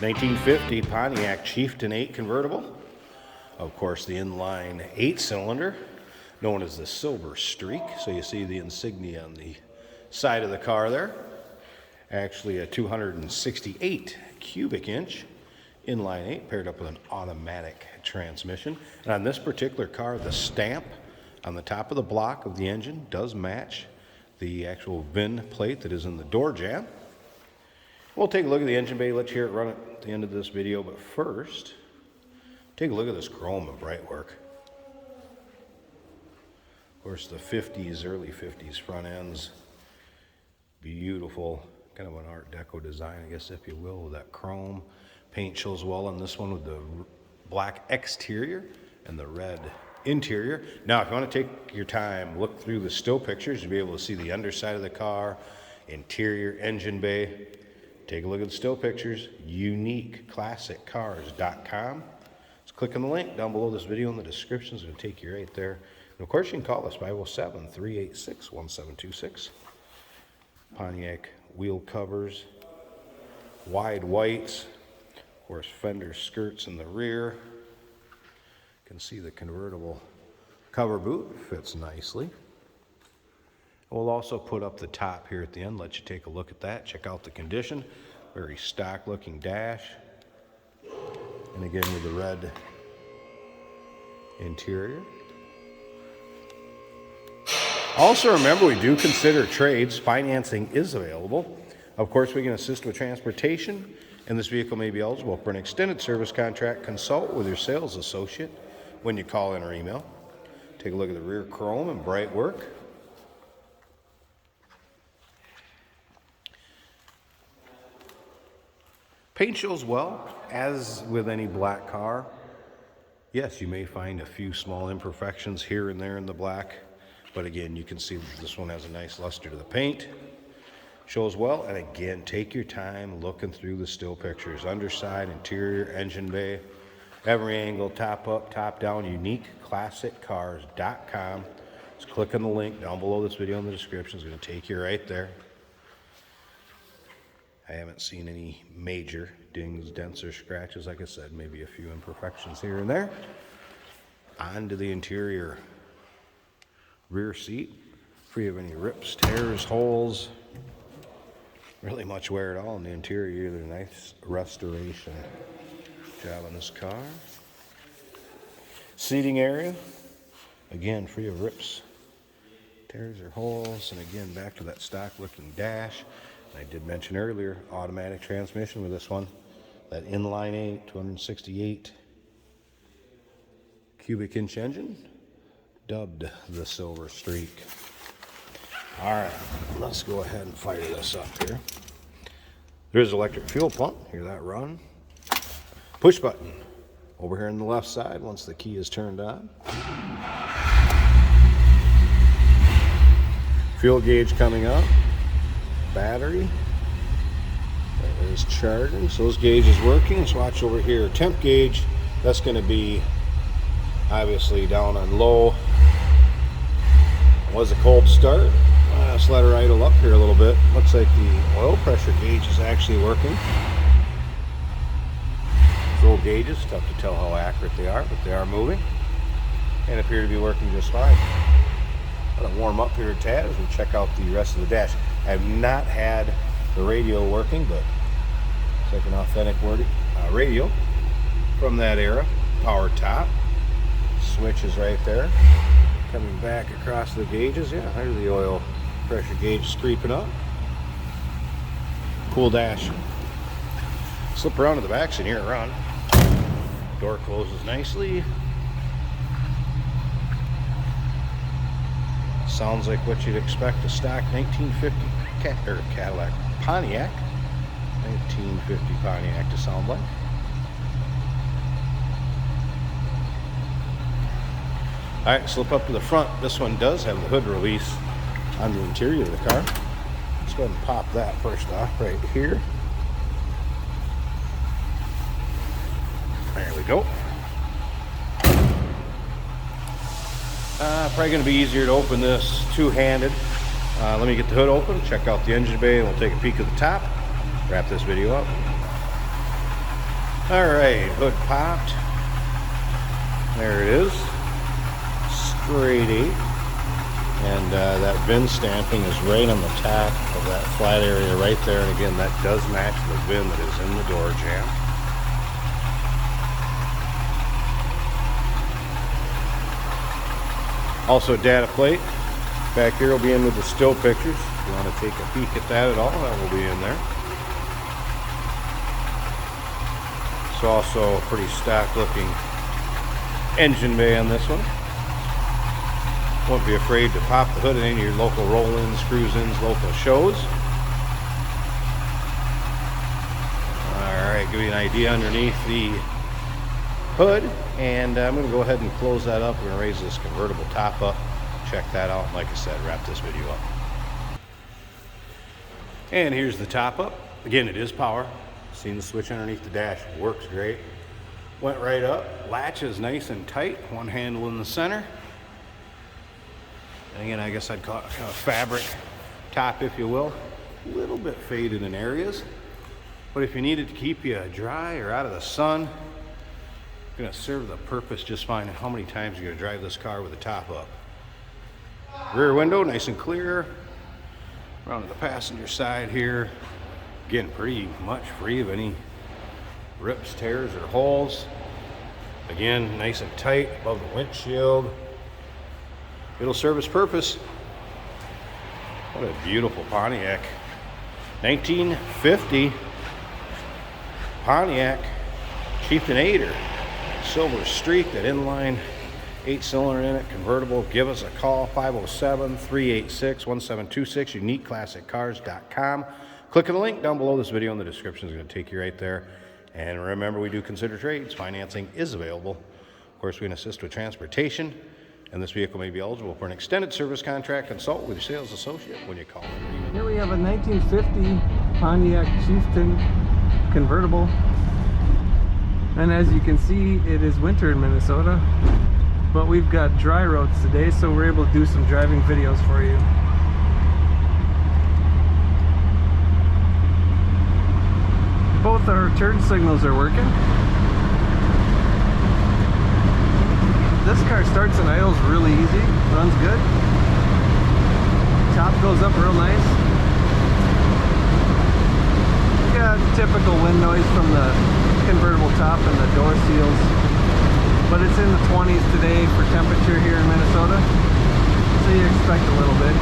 1950 Pontiac Chieftain 8 convertible. Of course, the inline 8-cylinder, known as the Silver Streak. So you see the insignia on the side of the car there. Actually a 268 cubic inch inline 8 paired up with an automatic transmission. And on this particular car, the stamp on the top of the block of the engine does match the actual VIN plate that is in the door jamb. We'll take a look at the engine bay, let you hear it run at the end of this video, but first, take a look at this chrome and bright work. Of course, the 50s, early 50s front ends, beautiful, kind of an Art Deco design, I guess, if you will, with that chrome. Paint shows well on this one with the black exterior and the red interior. Now, if you want to take your time, look through the still pictures, you'll be able to see the underside of the car, interior, engine bay. Take a look at the still pictures, uniqueclassiccars.com. Just click on the link down below this video in the description. It's going to take you right there. And of course, you can call us 507-386-1726. Pontiac wheel covers, wide whites, of course, fender skirts in the rear. You can see the convertible cover boot fits nicely. We'll also put up the top here at the end, let you take a look at that, check out the condition. Very stock looking dash. And again with the red interior. Also remember, we do consider trades. Financing is available. Of course, we can assist with transportation, and this vehicle may be eligible for an extended service contract. Consult with your sales associate when you call in or email. Take a look at the rear chrome and bright work. Paint shows well, as with any black car. Yes, you may find a few small imperfections here and there in the black, but again, you can see that this one has a nice luster to the paint. Shows well, and again, take your time looking through the still pictures. Underside, interior, engine bay, every angle, top up, top down, uniqueclassiccars.com. Just click on the link down below this video in the description. It's going to take you right there. I haven't seen any major dings, dents, or scratches. Like I said, maybe a few imperfections here and there. On to the interior. Rear seat, free of any rips, tears, holes. Really much wear at all in the interior. Either nice restoration job on this car. Seating area, again, free of rips, tears, or holes. And again, back to that stock looking dash. I did mention earlier, automatic transmission with this one. That inline 8, 268 cubic inch engine, dubbed the Silver Streak. All right, let's go ahead and fire this up here. There's electric fuel pump, hear that run. Push button over here on the left side once the key is turned on. Fuel gauge coming up. Battery that is charging, so those gauges working. Let's watch over here. Temp gauge, that's going to be obviously down on low. Was a cold start. Let's let her idle up here a little bit. Looks like the oil pressure gauge is actually working. Fuel gauges, tough to tell how accurate they are, but they are moving and appear to be working just fine. Let it warm up here a tad as we check out the rest of the dash. I have not had the radio working, but it's like an authentic radio from that era. Power top. Switch is right there. Coming back across the gauges. Yeah, there's the oil pressure gauge creeping up. Cool dash. Slip around to the back so you can hear it run. Door closes nicely. Sounds like what you'd expect a stock 1950 Cadillac Pontiac, 1950 Pontiac to sound like. All right, slip up to the front. This one does have the hood release on the interior of the car. Let's go ahead and pop that first off right here. There we go. Probably going to be easier to open this two-handed. Let me get the hood open, check out the engine bay, and we'll take a peek at the top, wrap this video up. All right, hood popped. There it is. Straight 8. And that VIN stamping is right on the top of that flat area right there. And again, that does match the VIN that is in the door jamb. Also, data plate back here will be in with the still pictures. If you want to take a peek at that at all, that will be in there. It's also a pretty stock looking engine bay on this one. Won't be afraid to pop the hood at any of your local roll-ins, cruise-ins, local shows. Alright, give you an idea underneath the hood, and I'm going to go ahead and close that up. We're going to raise this convertible top up. Check that out, and like I said, wrap this video up. And here's the top up. Again, it is power. Seen the switch underneath the dash, works great. Went right up, latch is nice and tight, one handle in the center. And again, I guess I'd call it kind of fabric top, if you will. A little bit faded in areas, but if you need it to keep you dry or out of the sun, it's gonna serve the purpose just fine. How many times are you gonna drive this car with the top up? Rear window, nice and clear. Around to the passenger side here. Again, pretty much free of any rips, tears, or holes. Again, nice and tight above the windshield. It'll serve its purpose. What a beautiful Pontiac. 1950 Pontiac Chieftain 8er. Silver streak, that inline 8-cylinder in it, convertible. Give us a call, 507-386-1726, uniqueclassiccars.com. Click on the link down below this video in the description. Is going to take you right there. And remember, we do consider trades. Financing is available. Of course, we can assist with transportation, and this vehicle may be eligible for an extended service contract. Consult with your sales associate when you call them. Here we have a 1950 Pontiac Chieftain convertible. And as you can see, it is winter in Minnesota, but we've got dry roads today, so we're able to do some driving videos for you. Both our turn signals are working. This car starts and idles really easy, runs good. Top goes up real nice. Got typical wind noise from the convertible top and the door seals, but it's in the 20s today for temperature here in Minnesota, so you expect a little bit.